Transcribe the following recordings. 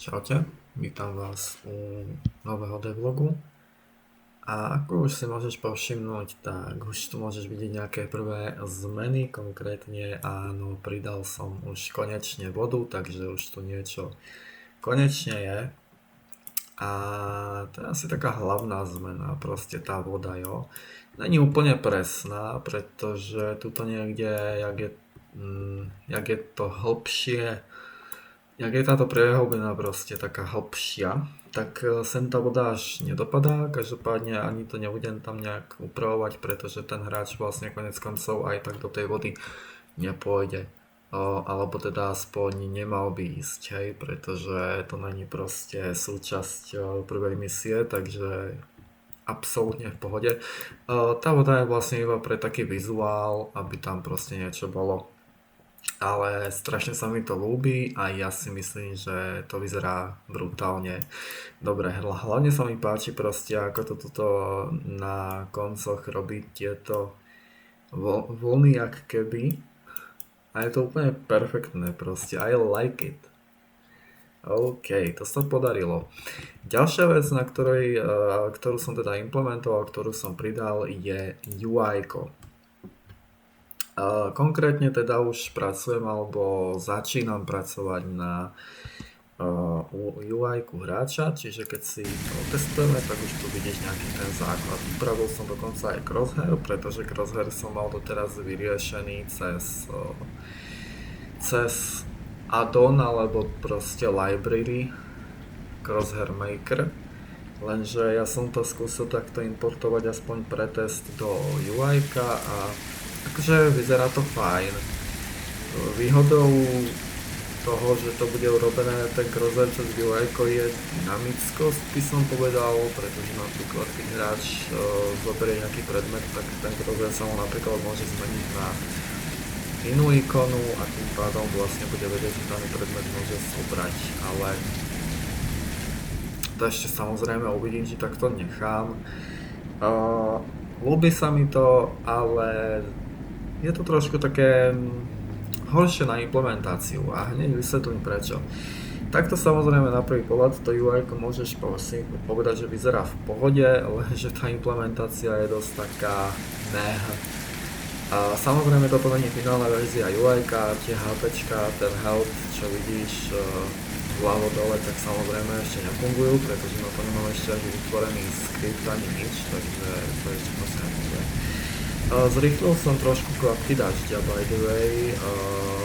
Čaute, vítam vás u nového devlogu a ako už si môžeš povšimnúť, tak už tu môžeš vidieť nejaké prvé zmeny, konkrétne áno, pridal som už konečne vodu, takže už tu niečo konečne je. A to je asi taká hlavná zmena, proste tá voda, jo. Není úplne presná, pretože tuto niekde, jak je to hlbšie, jak je táto prehlbina proste taká hlbšia, tak sem tá voda až nedopadá, každopádne ani to nebudem tam nejak upravovať, pretože ten hráč vlastne konec koncov aj tak do tej vody nepôjde. Alebo teda aspoň nemal by ísť, hej, pretože to není proste súčasť prvej misie, takže absolútne v pohode. Tá voda je vlastne iba pre taký vizuál, aby tam proste niečo bolo. Ale strašne sa mi to ľúbi a ja si myslím, že to vyzerá brutálne dobre. Hlavne sa mi páči proste, ako to tuto na koncoch robí tieto vlny jak keby. A je to úplne perfektné proste. I like it. OK, to sa podarilo. Ďalšia vec, ktorú som teda implementoval, ktorú som pridal, je UI-ko. Konkrétne teda už pracujem alebo začínam pracovať na UI-ku hráča, čiže keď si to testujeme, tak už tu vidíš nejaký ten základ. Upravil som dokonca aj crosshair, pretože crosshair som mal doteraz vyriešený cez add-on alebo proste library Crosshair Maker. Lenže ja som to skúsil takto importovať aspoň pre test do UI-ka a akože vyzerá to fajn. Výhodou toho, že to bude urobené ten crosshair cez UI-ko je dynamickosť, by som povedal, pretože napríklad keď hráč zoberie nejaký predmet, tak ten crosshair sa mu napríklad môže zmeniť na inú ikonu a tým pádom vlastne bude vedieť, že daný predmet môže zobrať, ale to ešte samozrejme uvidím, či takto nechám. Ľúbi sa mi to, ale je to trošku také horšie na implementáciu a hneď vysvetlím prečo. Takto samozrejme na prvý pohľad to UI môžeš povedať, že vyzerá v pohode, lenže tá implementácia je dosť taká meh. A samozrejme toto není finálna verzia UI-ka, tie HPčka, ten health, čo vidíš vľavo dole, tak samozrejme ešte nefungujú, pretože na to nemám ešte ani vytvorený skript ani nič, takže to ešte proste nefunguje. Zrýchlil som trošku kvapky dažďa by the way,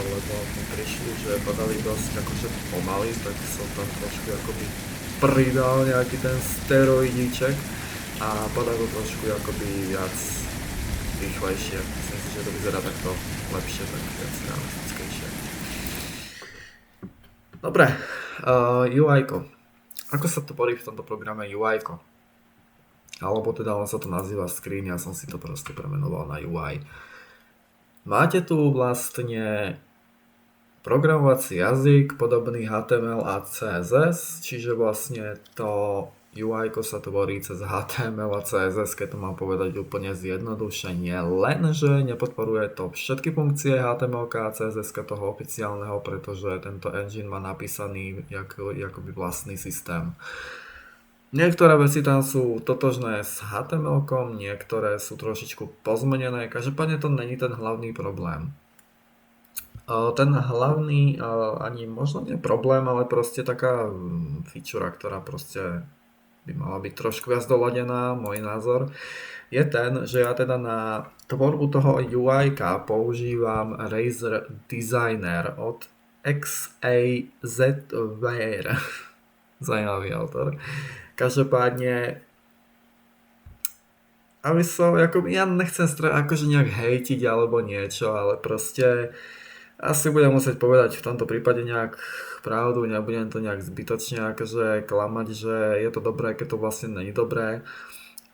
lebo mi prišli, že padali dosť akože pomaly, tak som tam trošku akoby pridal nejaký ten steroidíček a padá to trošku akoby viac rýchlejšie. Myslím si, že to vyzerá takto lepšie, tak viac realistickejšie. Dobre, UI-ko. Ako sa to borí v tomto programe UI-ko? Alebo teda on sa to nazýva screen, ja som si to proste premenoval na UI. Máte tu vlastne programovací jazyk podobný HTML a CSS, čiže vlastne to UI-ko sa tvorí cez HTML a CSS, keď to mám povedať úplne zjednodušene, lenže nepodporuje to všetky funkcie HTML a CSS toho oficiálneho, pretože tento engine má napísaný akoby vlastný systém. Niektoré veci tam sú totožné s HTML-kom, niektoré sú trošičku pozmenené, každopádne to není ten hlavný problém. Ten hlavný, ani možno nie problém, ale proste taká feature, ktorá proste by mala byť trošku viac doladená, môj názor, je ten, že ja teda na tvorbu toho UI-ka používam Razer Designer od XAZWare. Zajímavý autor. Každopádne, aby som, ja nechcem akože nejak hejtiť alebo niečo, ale proste asi budem musieť povedať v tomto prípade nejak pravdu, nebudem to nejak zbytočne akože klamať, že je to dobré, keď to vlastne není dobré.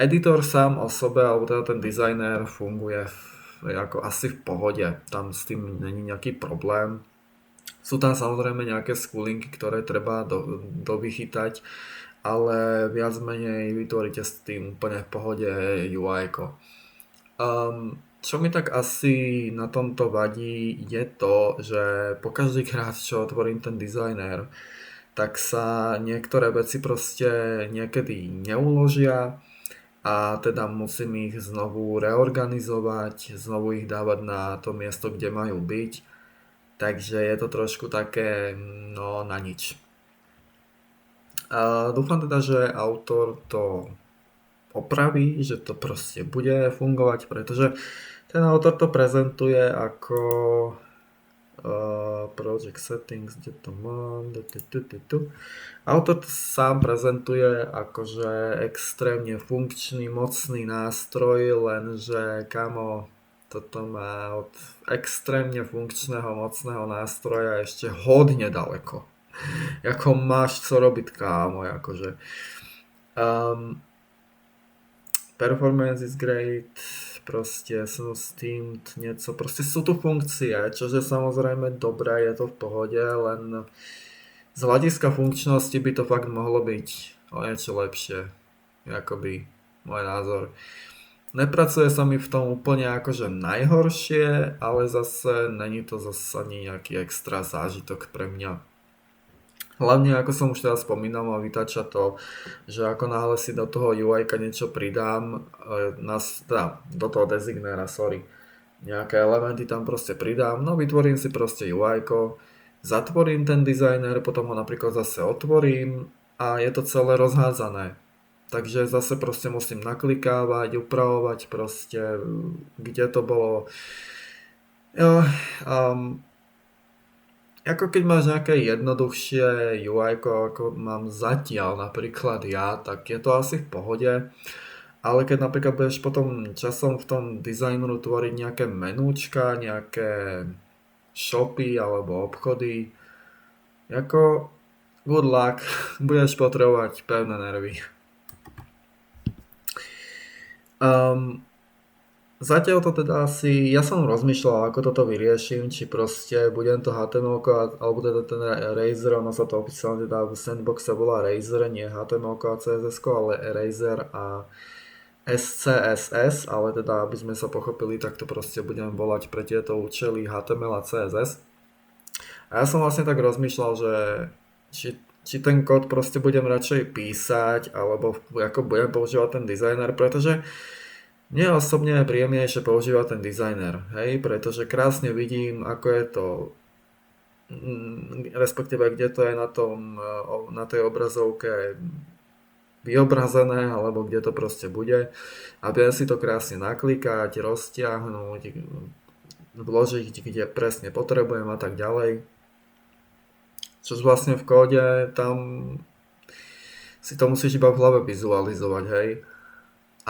Editor sám o sebe, alebo teda ten dizajner funguje ako asi v pohode, tam s tým není nejaký problém. Sú tam samozrejme nejaké schoolingy, ktoré treba dovychytať, ale viac menej vytvoríte s tým úplne v pohode UI-ko. Čo mi tak asi na tomto vadí je to, že po každý krát, čo otvorím ten dizajner, tak sa niektoré veci proste niekedy neuložia a teda musím ich znovu reorganizovať, znovu ich dávať na to miesto, kde majú byť. Takže je to trošku také, no na nič. A dúfam teda, že autor to opraví, že to proste bude fungovať, pretože ten autor to prezentuje ako project settings, kde to mám, autor to sám prezentuje akože extrémne funkčný, mocný nástroj, lenže kamo, toto má od extrémne funkčného, mocného nástroja ešte hodne ďaleko. Ako máš co robiť, kámo, akože. Performance is great, proste som s tým niečo, proste sú tu funkcie, čože samozrejme dobré, je to v pohode, len z hľadiska funkčnosti by to fakt mohlo byť o niečo lepšie, akoby môj názor. Nepracuje sa mi v tom úplne akože najhoršie, ale zase není to zase ani nejaký extra zážitok pre mňa. Hlavne, ako som už teraz spomínal, ma vytača to, že ako náhle si do toho UI-ka niečo pridám, do toho designéra, nejaké elementy tam proste pridám, no vytvorím si proste UI-ko, zatvorím ten dizajner, potom ho napríklad zase otvorím a je to celé rozhádzané. Takže zase proste musím naklikávať, upravovať proste, kde to bolo. Jo, ako keď máš nejaké jednoduchšie UI, ako mám zatiaľ napríklad ja, tak je to asi v pohode. Ale keď napríklad budeš potom časom v tom dizajnu tvoriť nejaké menúčka, nejaké shopy alebo obchody, ako good luck, budeš potrebovať pevné nervy. Zatiaľ to teda asi, ja som rozmýšľal, ako toto vyrieším, či proste budem to HTML, alebo teda ten Razor, ono sa to oficiálne teda v Sandboxe volá Razor, nie HTML a CSS, ale Razor a SCSS, ale teda aby sme sa pochopili, tak to proste budem volať pre tieto účely HTML a CSS. A ja som vlastne tak rozmýšľal, že či ten kód proste budem radšej písať, alebo ako budem používať ten dizajner, pretože mne osobne je príjemnejšie používať ten dizajner, hej, pretože krásne vidím, ako je to, respektíve kde to je na tej obrazovke vyobrazené, alebo kde to proste bude. A viem si to krásne naklikať, roztiahnuť, vložiť, kde presne potrebujem a tak ďalej. Čož vlastne v kóde tam si to musíš iba v hlave vizualizovať, hej.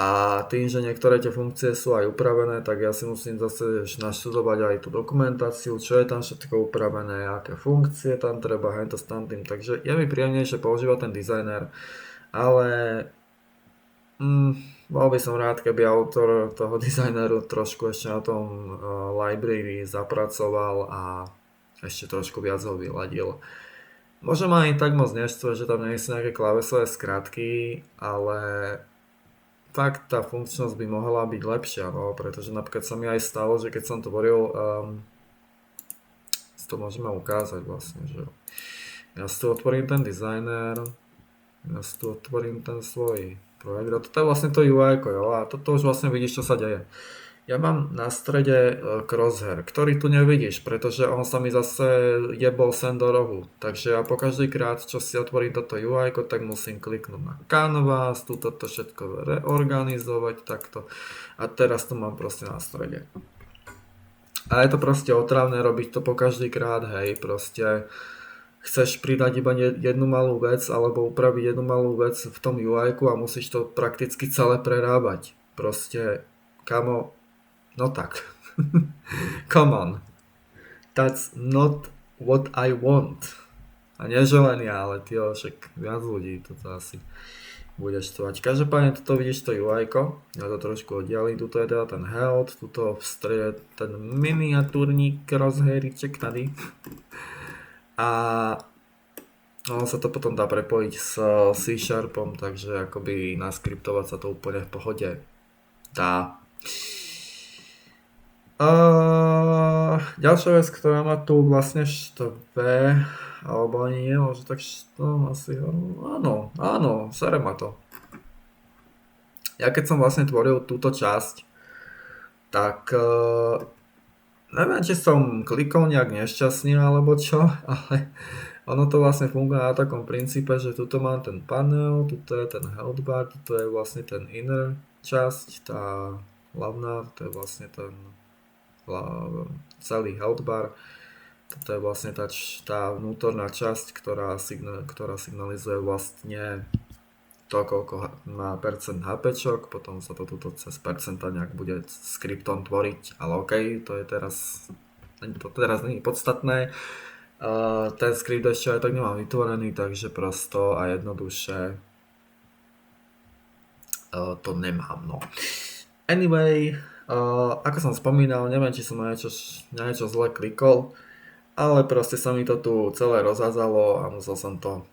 A tým, že niektoré tie funkcie sú aj upravené, tak ja si musím zase naštudovať aj tú dokumentáciu, čo je tam všetko upravené, aké funkcie tam treba, hento s tamtým. Takže je mi príjemnejšie používať ten dizajner, ale bol by som rád, keby autor toho dizajneru trošku ešte na tom library zapracoval a ešte trošku viac ho vyladil. Môže ma aj tak moc neštve, že tam nie sú nejaké klávesové skratky, ale fakt tá funkčnosť by mohla byť lepšia, no, pretože napríklad sa mi aj stalo, že keď som tvoril, to môžeme ukázať vlastne, že ja si tu otvorím ten dizajner, ja si tu otvorím ten svoj projekt a toto je vlastne to UI, jo, a toto už vlastne vidíš, čo sa deje. Ja mám na strede crosshair, ktorý tu nevidíš, pretože on sa mi zase jebol sem do rohu. Takže ja po každý krát, čo si otvorím toto UI, tak musím kliknúť na Canvas, tu toto všetko reorganizovať takto. A teraz to mám proste na strede. A je to proste otravné robiť to po každý krát, hej, proste chceš pridať iba jednu malú vec alebo upraviť jednu malú vec v tom UI a musíš to prakticky celé prerábať. Proste, kamo, no tak. Come on. That's not what I want. A neželenia, ale tyjo, však viac ľudí toto asi bude štvať. Každopádne toto vidíš to UI-ko. Ja to trošku oddialím. Tuto je teda ten health, tuto v strede ten miniatúrnik rozheriček tady. A ono sa to potom dá prepojiť s C-Sharpom, takže akoby naskriptovať sa to úplne v pohode dá. ďalšia vec, ktorá ma tu vlastne štve, alebo ani nie, že tak asi, áno, sere ma to. Ja keď som vlastne tvoril túto časť, tak neviem, či som klikol nejak nešťastne alebo čo, ale ono to vlastne funguje na takom princípe, že tuto mám ten panel, tuto je ten health bar, tuto je vlastne ten inner časť, tá hlavná, to je vlastne ten celý health bar. Toto je vlastne tá vnútorná časť, ktorá signalizuje vlastne to, koľko má percent HPčok, potom sa to tuto cez percenta nejak bude skriptom tvoriť, ale OK, to teraz nie je podstatné. Ten skript ešte aj tak nemám vytvorený, takže prosto a jednoduše to nemám, no. Anyway, ako som spomínal, neviem, či som na niečo zle klikol, ale proste sa mi to tu celé rozházalo a musel som to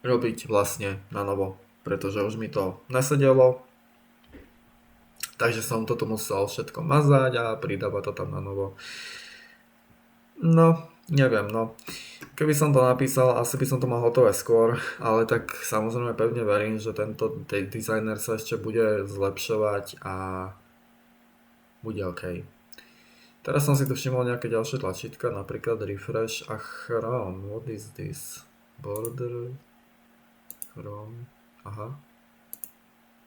robiť vlastne na novo, pretože už mi to nesedelo, takže som to tu musel všetko mazať a pridávať to tam na novo. No, neviem, no. Keby som to napísal, asi by som to mal hotové skôr, ale tak samozrejme pevne verím, že tento dizajner sa ešte bude zlepšovať a bude OK. Teraz som si tu všimol nejaké ďalšie tlačítka, napríklad refresh a Chrome. What is this? Border, Chrome, aha.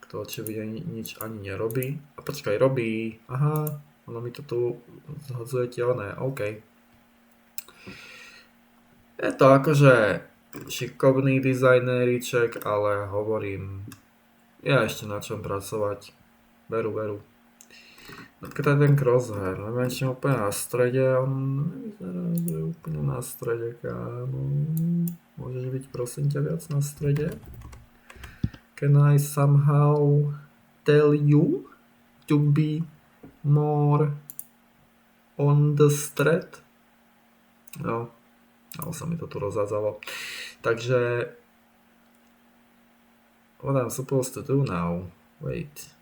Kto očividne nič ani nerobí. A počkaj, robí, aha, ono mi to tu zhodzuje oné, OK. Je to akože šikovný dizajnériček, ale hovorím, ja ešte na čom pracovať. Veru. Napríklad ten crosshair, neviem, či úplne na strede, on nevyzerá, že je úplne na strede, kámo. Môžeš byť prosím ťa viac na strede? Can I somehow tell you to be more on the thread? No, ale sa mi to tu rozhádzalo. Takže what I'm supposed to do now? Wait.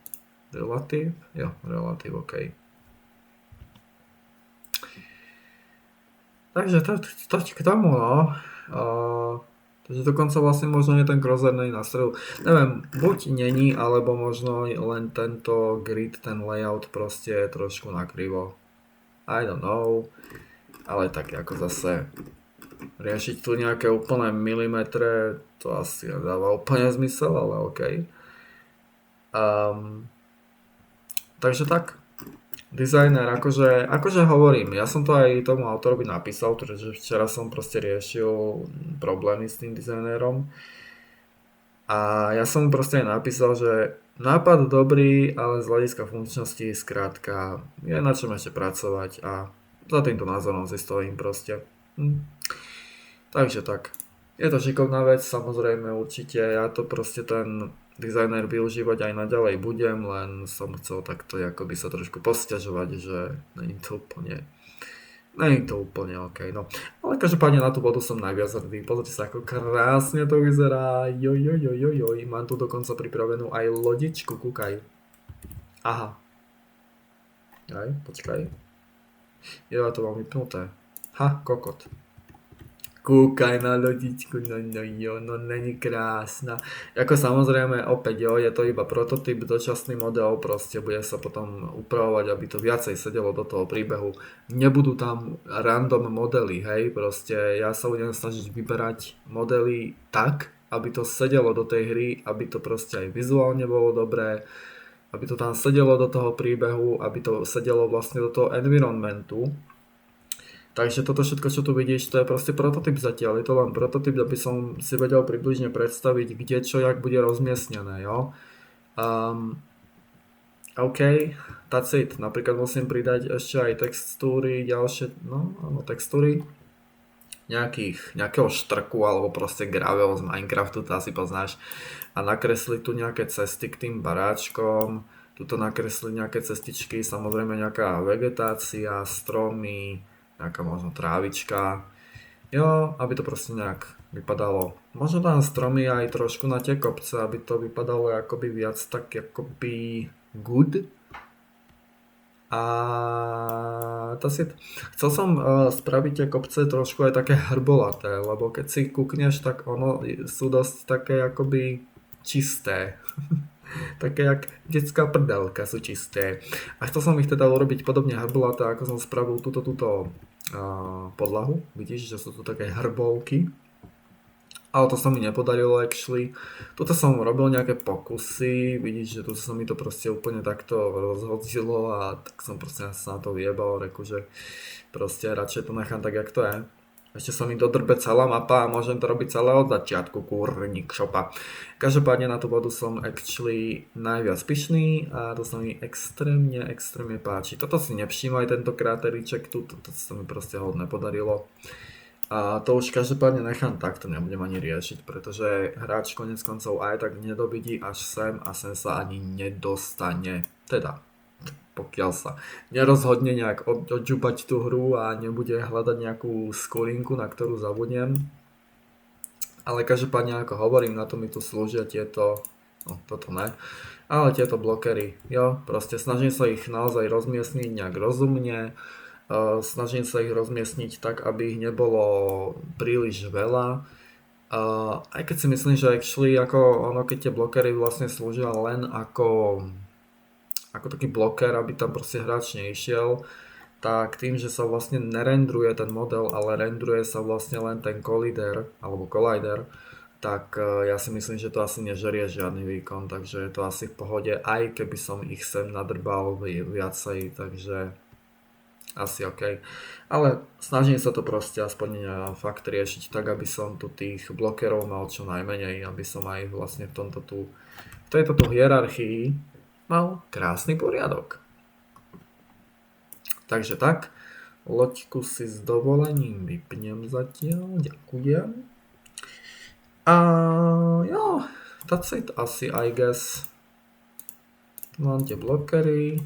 Relative? Jo, relative, OK. Takže to k tomu, no. Takže dokonca vlastne možno je ten crosshair na stredu. Neviem, buď není, alebo možno len tento grid, ten layout proste je trošku nakrivo. I don't know. Ale tak ako zase riešiť tu nejaké úplné milimetre, to asi nedáva úplne zmysel, ale OK. Takže tak, dizajner, akože hovorím, ja som to aj tomu autorovi napísal, pretože včera som proste riešil problémy s tým dizajnerom a ja som mu proste aj napísal, že nápad dobrý, ale z hľadiska funkčnosti skrátka je na čom ešte pracovať a za týmto názorom si stojím proste. Takže tak, je to šikovná vec, samozrejme určite, ja to proste ten dizajner využívať aj naďalej budem, len som chcel takto akoby sa trošku posťažovať, že není to úplne OK, no. Ale každopádne na tú vodu som najviac hrdý, pozrite sa ako krásne to vyzerá, joj, mám tu dokonca pripravenú aj lodičku, kúkaj. Aha. Aj, počkaj. Ja to mám vypnuté. Ha, kokot. Kúkaj na lodičku, no není krásna. Ako samozrejme, opäť je to iba prototyp, dočasný model, proste bude sa potom upravovať, aby to viacej sedelo do toho príbehu. Nebudú tam random modely, hej, proste ja sa budem snažiť vyberať modely tak, aby to sedelo do tej hry, aby to proste aj vizuálne bolo dobré, aby to tam sedelo do toho príbehu, aby to sedelo vlastne do toho environmentu. Takže toto všetko, čo tu vidíš, to je proste prototyp zatiaľ, je to len prototyp, aby som si vedel približne predstaviť, kde čo, jak bude rozmiestnené, jo. OK, that's it. Napríklad musím pridať ešte aj textúry, ďalšie, no áno, textúry nejakého štrku, alebo proste gravel z Minecraftu, to asi poznáš, a nakresliť tu nejaké cesty k tým baráčkom, tuto nakresliť nejaké cestičky, samozrejme nejaká vegetácia, stromy, nejaká možno trávička, jo, aby to proste nejak vypadalo. Možno tam stromy aj trošku na tie kopce, aby to vypadalo akoby viac tak akoby good. A chcel som spraviť tie kopce trošku aj také hrbolaté, lebo keď si kúkneš, tak ono sú dosť také akoby čisté. Také jak detská prdelka sú čisté. A chcel som ich teda urobiť podobne hrbolaté, ako som spravil túto podlahu. Vidíš, že sú tu také hrbolky. Ale to sa mi nepodarilo actually. Tuto som robil nejaké pokusy, vidíš, že tu sa mi to proste úplne takto rozhodilo a tak som proste sa na to vyjebal, reku, že proste radšej to nechám tak, jak to je. Ešte sa mi dodrbe celá mapa a môžem to robiť celé od začiatku, kurník šopa. Každopádne na tú vodu som actually najviac pyšný a to sa mi extrémne páči. Toto si nevšímaj, tento kráteríček tu, toto sa mi proste hodne podarilo. A to už každopádne nechám tak, to nebudem ani riešiť, pretože hráč konec koncov aj tak nedovidí až sem a sem sa ani nedostane. Teda, pokiaľ sa nerozhodne nejak odžupať tú hru a nebude hľadať nejakú skolinku, na ktorú zabudnem. Ale každopádne, ako hovorím, na to mi tu slúžia tieto, no toto ne, ale tieto blokery, jo, proste snažím sa ich naozaj rozmiestniť nejak rozumne. Snažím sa ich rozmiestniť tak, aby ich nebolo príliš veľa. Aj keď si myslím, že actually ako ono, keď tie blokery vlastne slúžia len ako taký bloker, aby tam proste hráč neišiel, tak tým, že sa vlastne nerendruje ten model, ale rendruje sa vlastne len ten collider, alebo collider, tak ja si myslím, že to asi nežerie žiadny výkon, takže je to asi v pohode, aj keby som ich sem nadrbal viacej, takže asi OK. Ale snažím sa to proste aspoň fakt riešiť tak, aby som tu tých blokerov mal čo najmenej, aby som aj vlastne v tejto hierarchii mal krásny poriadok. Takže tak, loďku si s dovolením vypnem zatiaľ, ďakujem. A jo, that's it asi, I guess. Mám tie blokery.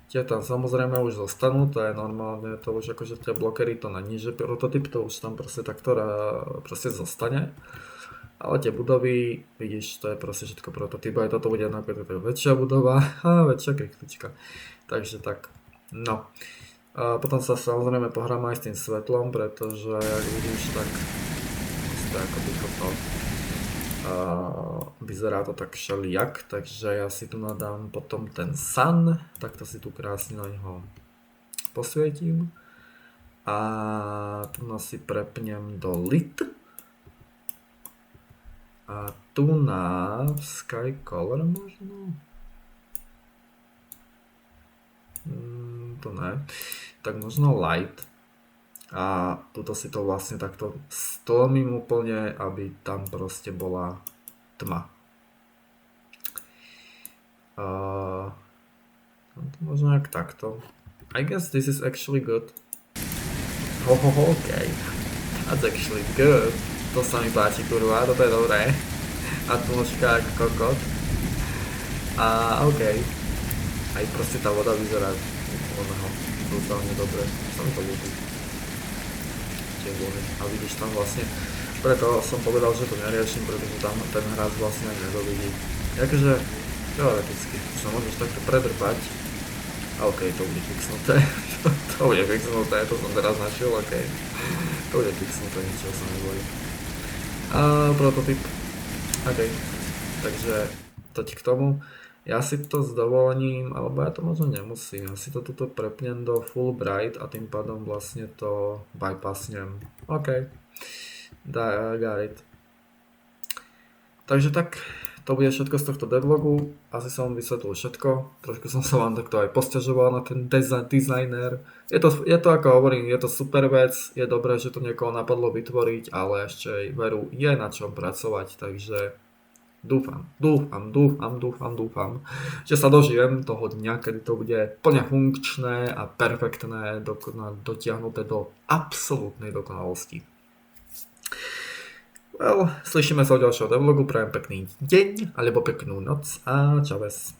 Tie tam samozrejme už zostanú, to je normálne, to už akože tie blokery to není, že prototyp, to už tam proste takto proste zostane. Ale tie budovy, vidíš, to je proste všetko prototyp, aj toto bude napríklad väčšia budova a väčšia kriklička. Takže tak, no. A potom sa samozrejme pohrám aj s tým svetlom, pretože jak vidíš, tak to akoby toto. Vyzerá to tak všelijak, takže ja si tu nadám potom ten sun, takto si tu krásne na neho posvietím a tu si prepnem do lit a tu na sky color možno, to ne, tak možno light. A tuto si to vlastne takto stlmím úplne, aby tam proste bola tma. Možno jak takto. I guess this is actually good. Okay. That's actually good. To sa mi páči, kurva, toto je dobré. Atmosféra ako kokot. A OK. Aj proste tá voda vyzerá brutálne dobre. Sa mi to ľúbi. A vidíš tam vlastne, preto som povedal, že to neriešim, pretože tam ten hráč vlastne aj nedovidí. Akože teoreticky sa môžeš takto predrpať. A OK, to bude fixnuté. To bude fixnuté, to som teraz našiel, OK. To bude fixnuté, ničoho sa nebojí. A prototyp. OK, takže toť k tomu. Ja si to s dovolením, alebo ja to možno nemusím, ja si to tuto prepnem do full bright a tým pádom vlastne to bypassnem. OK, got it. Takže tak, to bude všetko z tohto devlogu, asi som vám vysvetlil všetko, trošku som sa vám takto aj posťažoval na ten designer. Je to ako hovorím, je to super vec, je dobré, že to niekoho napadlo vytvoriť, ale ešte veru je na čom pracovať, takže dúfam, že sa dožijem toho dňa, kedy to bude plne funkčné a perfektné, dotiahnuté do absolútnej dokonalosti. Well, slyšíme sa o ďalšieho devlogu, prajem pekný deň, alebo peknú noc a čaves.